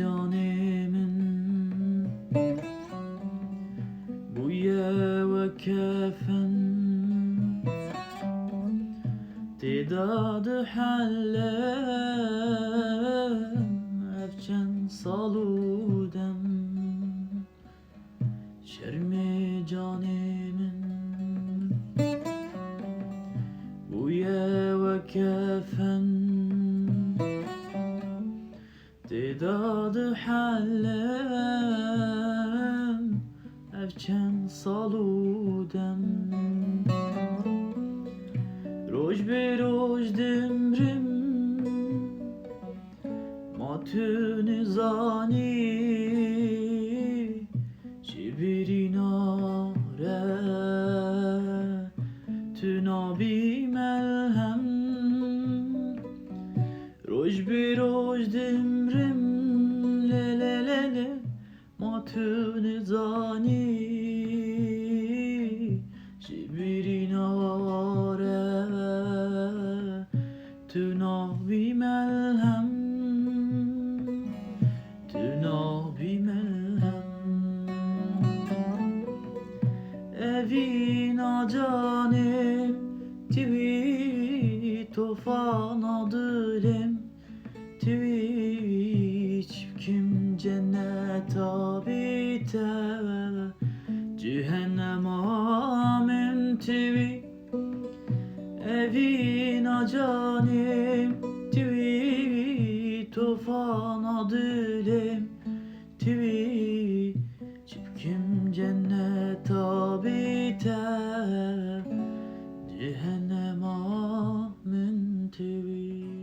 canemin bu ve kefen Tidadı hallem Efçen saludem Şermi canemin bu ve kefen Tidadı hallem Efçen saludem Roj be roj demrim Matü nizani Şibirinare Tünabi melhem Roj be roj demrim Le le le le Matü nizani Şibirinare Tünabi melhem Tünabi melhem Evina canem Tivi tofana dilem Tivi çipkim cennet abite Cehennem amen tivi Evina canem Tivi tofana dilem Tivi çipkim cennet abite Cehennem amen tivi